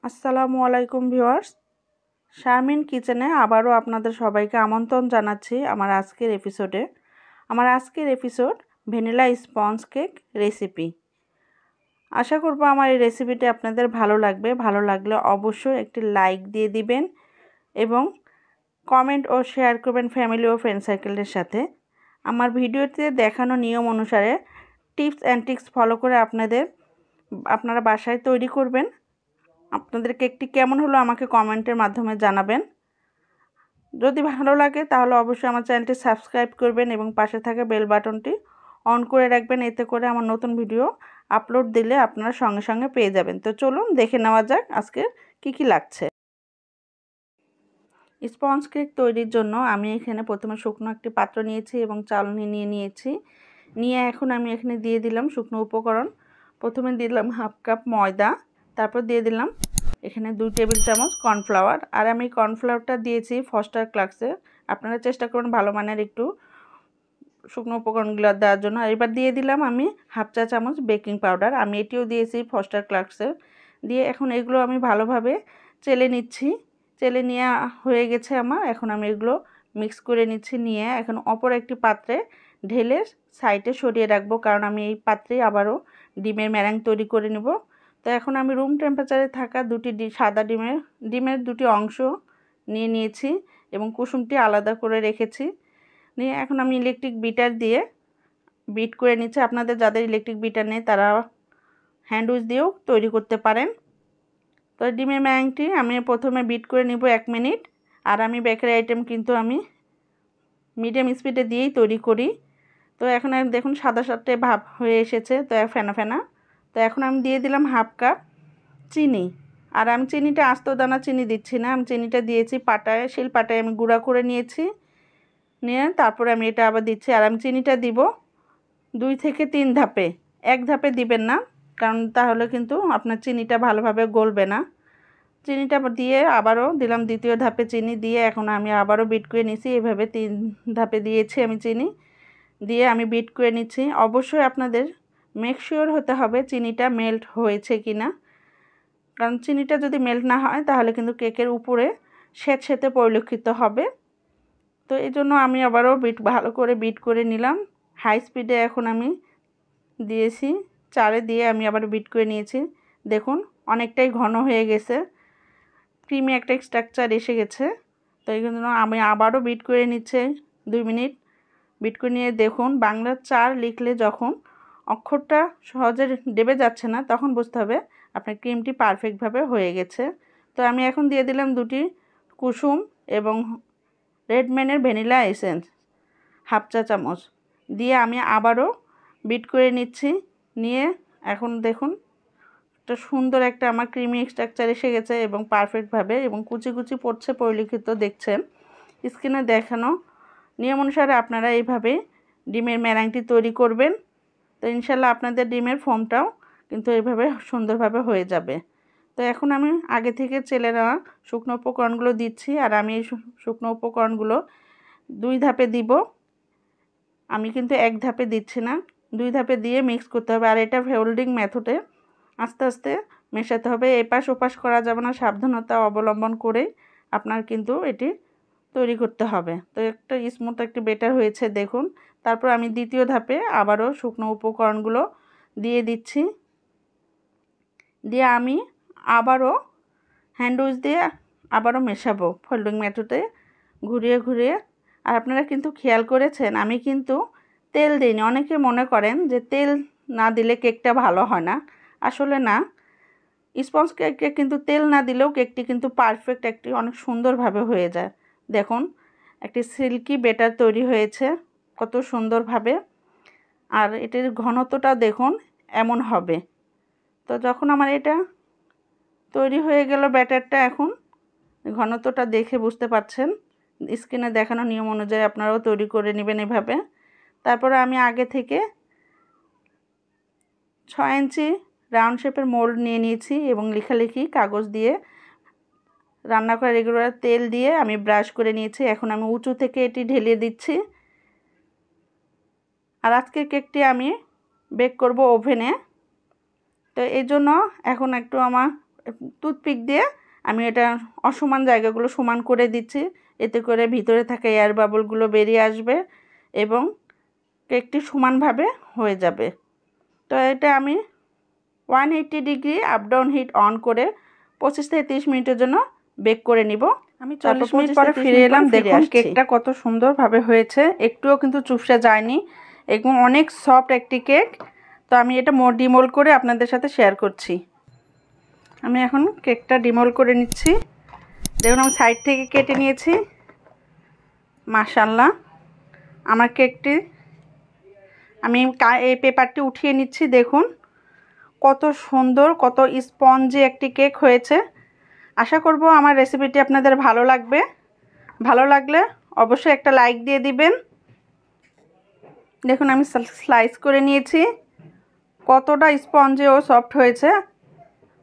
আসসালামু আলাইকুম ভিউয়ার্স, শারমিন কিচেনে আবারও আপনাদের সবাইকে আমন্ত্রণ জানাচ্ছি আমার আজকের episode vanilla sponge cake recipe. আশা করব আমার এই রেসিপিটি আপনাদের ভালো লাগবে। ভালো লাগলে অবশ্যই একটি লাইক দিয়ে দিবেন এবং কমেন্ট ও শেয়ার করবেন ফ্যামিলি ও ফ্রেন্ড সার্কেলের সাথে। আমার ভিডিওতে দেখানো নিয়ম অনুসারে টিপস অ্যান্ড ট্রিক্স ফলো করে আপনারা বাসায় তৈরি করবেন। আপনাদের কেকটি কেমন হলো আমাকে কমেন্টের মাধ্যমে জানাবেন। যদি ভালো লাগে তাহলে অবশ্যই আমার চ্যানেলটি সাবস্ক্রাইব করবেন এবং পাশে থাকা বেল বাটনটি অন করে রাখবেন। এতে করে আমার নতুন ভিডিও আপলোড দিলে আপনারা সঙ্গে সঙ্গে পেয়ে যাবেন। তো চলুন দেখে নেওয়া যাক আজকে কি লাগছে। স্পঞ্জ কেক তৈরির জন্য আমি এখানে প্রথমে শুকনো একটি পাত্র নিয়েছি এবং চালনি নিয়েছি। এখন আমি এখানে দিয়ে দিলাম শুকনো উপকরণ। প্রথমে দিলাম হাফ কাপ ময়দা, তারপর দিয়ে দিলাম এখানে 2 টেবিল চামচ কর্নফ্লাওয়ার। আর আমি কর্নফ্লাওয়ারটা দিয়েছি ফস্টার ক্লাক্সে। আপনারা চেষ্টা করুন ভালো মানের একটু শুকনো উপকরণগুলো দেওয়ার জন্য। এবার দিয়ে দিলাম আমি হাফ চা চামচ বেকিং পাউডার, আমি এটিও দিয়েছি ফস্টার ক্লাক্সে। দিয়ে এখন এগুলো আমি ভালোভাবে চেলে নিচ্ছি। চেলে নেওয়া হয়ে গেছে আমার। এখন আমি এগুলো মিক্স করে নিচ্ছি। এখন অপর একটি পাত্রে ঢেলে সাইডে সরিয়ে রাখবো, কারণ আমি এই পাত্রে আবারও ডিমের ম্যারাং তৈরি করে নেব। তো এখন আমি রুম টেম্পারেচারে থাকা সাদা ডিমের 2টি অংশ নিয়েছি এবং কুসুমটি আলাদা করে রেখেছি। এখন আমি ইলেকট্রিক বিটার দিয়ে বিট করে নিচ্ছি। আপনাদের যাদের ইলেকট্রিক বিটার নেই তারা হ্যান্ড উইচ দিয়েও তৈরি করতে পারেন। তো ডিমের ম্যারাংটি আমি প্রথমে বিট করে নিব 1 মিনিট। আর আমি বেকারি আইটেম কিন্তু আমি মিডিয়াম স্পিডে দিয়েই তৈরি করি। তো এখন দেখুন সাদা ভাব হয়ে এসেছে, তো ফেনা ফেনা। তো এখন আমি দিয়ে দিলাম হাফ কাপ চিনি। আর আমি চিনিটা আস্ত দানা চিনি দিচ্ছি না, আমি চিনিটা দিয়েছি শিলপাটায় আমি গুঁড়া করে নিয়েছি। তারপরে আমি এটা আবার দিচ্ছি। আর আমি চিনিটা দিব 2 থেকে 3 ধাপে, 1 ধাপে দিবেন না, কারণ তাহলে কিন্তু আপনার চিনিটা ভালোভাবে গলবে না। চিনিটা দিয়ে আবারও দিলাম দ্বিতীয় ধাপে চিনি দিয়ে এখন আমি আবারও বিট করে নিচ্ছি। এভাবে 3 ধাপে দিয়েছি আমি চিনি দিয়ে আমি বিট করে নিচ্ছি। অবশ্যই আপনাদের মেক শিওর হতে হবে চিনিটা মেল্ট হয়েছে কিনা, কারণ চিনিটা যদি মেল্ট না হয় তাহলে কিন্তু কেকের উপরে সেতে পরিলক্ষিত হবে। তো এই জন্য আমি আবারও ভালো করে বিট করে নিলাম। হাই স্পিডে এখন আমি দিয়েছি 4-এ দিয়ে আমি আবার বিট করে নিয়েছি। দেখুন অনেকটাই ঘন হয়ে গেছে, ক্রিমি একটা স্ট্রাকচার এসে গেছে। তো এই জন্য আমি আবারও বিট করে নিচ্ছে 2 মিনিট। বিট করে নিয়ে দেখুন বাংলা 4 লিখলে যখন অক্ষরটা সহজে দেবে যাচ্ছে না তখন বুঝতে হবে আপনার ক্রিমটি পারফেক্টভাবে হয়ে গেছে। তো আমি এখন দিয়ে দিলাম 2টি কুসুম এবং রেডম্যানের ভ্যানিলা এসেন্স হাফ চা চামচ দিয়ে আমি আবারও বিট করে নিচ্ছি। এখন দেখুন একটা সুন্দর একটা আমার ক্রিমি স্ট্রাকচার এসে গেছে এবং পারফেক্টভাবে এবং কুচি কুচি পড়ছে পরিলক্ষিত দেখছেন। স্ক্রিনে দেখানো নিয়ম অনুসারে আপনারা এইভাবে ডিমের ম্যারাংটি তৈরি করবেন। তো ইনশাল্লাহ আপনাদের ডিমের ফোমটাও কিন্তু এইভাবে সুন্দরভাবে হয়ে যাবে। তো এখন আমি আগে থেকে চেলে নেওয়া শুকনো উপকরণগুলো দিচ্ছি। আর আমি এই শুকনো উপকরণগুলো 2 ধাপে দিব, আমি কিন্তু 1 ধাপে দিচ্ছি না, 2 ধাপে দিয়ে মিক্স করতে হবে। আর এটা ফোল্ডিং মেথডে আস্তে আস্তে মেশাতে হবে, এপাশ ওপাশ করা যাবে না, সাবধানতা অবলম্বন করে আপনার কিন্তু এটি তৈরি করতে হবে। তো একটা স্মুথ একটি বেটার হয়েছে দেখুন। তারপর আমি দ্বিতীয় ধাপে আবারও শুকনো উপকরণগুলো দিয়ে দিচ্ছি। দিয়ে আমি আবারও হ্যান্ড উইচ দিয়ে আবারও মেশাবো ফোল্ডিং মেথডে ঘুরিয়ে। আর আপনারা কিন্তু খেয়াল করেছেন আমি কিন্তু তেল দিইনি। অনেকে মনে করেন যে তেল না দিলে কেকটা ভালো হয় না, আসলে না। স্পঞ্জ কেকে কিন্তু তেল না দিলেও কেকটি কিন্তু পারফেক্ট অনেক সুন্দরভাবে হয়ে যায়। দেখুন একটি সিল্কি বেটার তৈরি হয়েছে কত সুন্দরভাবে। আর এটির ঘনত্বটা দেখুন এমন হবে। তো যখন আমার এটা তৈরি হয়ে গেল ব্যাটারটা, এখন ঘনত্বটা দেখে বুঝতে পারছেন। স্ক্রিনে দেখানো নিয়ম অনুযায়ী আপনারাও তৈরি করে নেবেন এভাবে। তারপরে আমি আগে থেকে 6 ইঞ্চি রাউন্ড শেপের মোল্ড নিয়েছি এবং লেখালেখি কাগজ দিয়ে রান্না করা রেগুলার তেল দিয়ে আমি ব্রাশ করে নিয়েছি। এখন আমি উঁচু থেকে এটি ঢেলে দিচ্ছি। আর আজকের কেকটি আমি বেক করব ওভেনে। তো এই জন্য এখন একটু আমার টুথপিক দিয়ে আমি এটা অসমান জায়গাগুলো সমান করে দিচ্ছি, এতে করে ভিতরে থাকা এয়ার বাবলগুলো বেরিয়ে আসবে এবং কেকটি সমানভাবে হয়ে যাবে। তো এটা আমি 180 degree up down hit on করে 25 থেকে 30 মিনিটের জন্য বেক করে নিব। আমি 40 মিনিট পরে ফিরে এলাম। দেখুন কেকটা কত সুন্দরভাবে হয়েছে, একটুও কিন্তু চুপসে যায়নি এবং অনেক সফট একটি কেক। তো আমি এটা ডিমোল্ড করে আপনাদের সাথে শেয়ার করছি। আমি এখন কেকটা ডিমোল্ড করে নিচ্ছি। দেখুন আমি সাইড থেকে কেটে নিয়েছি। মাশাআল্লাহ, আমার কেকটি আমি এই পেপারটি উঠিয়ে নিচ্ছি। দেখুন কত সুন্দর, কত স্পঞ্জি একটি কেক হয়েছে। আশা করব আমার রেসিপিটি আপনাদের ভালো লাগবে। ভালো লাগলে অবশ্যই একটা লাইক দিয়ে দিবেন। দেখুন আমি স্লাইস করে নিয়েছি, কতটা স্পঞ্জি ও সফট হয়েছে।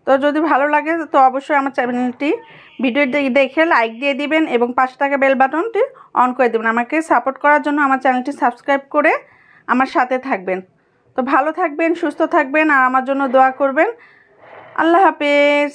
তো যদি ভালো লাগে তো অবশ্যই আমার চ্যানেলটি ভিডিও দেখে লাইক দিয়ে দিবেন এবং পাশে থাকা বেল বাটনটি অন করে দেবেন। আমাকে সাপোর্ট করার জন্য আমার চ্যানেলটি সাবস্ক্রাইব করে আমার সাথে থাকবেন। তো ভালো থাকবেন, সুস্থ থাকবেন আর আমার জন্য দোয়া করবেন। আল্লাহ হাফেজ।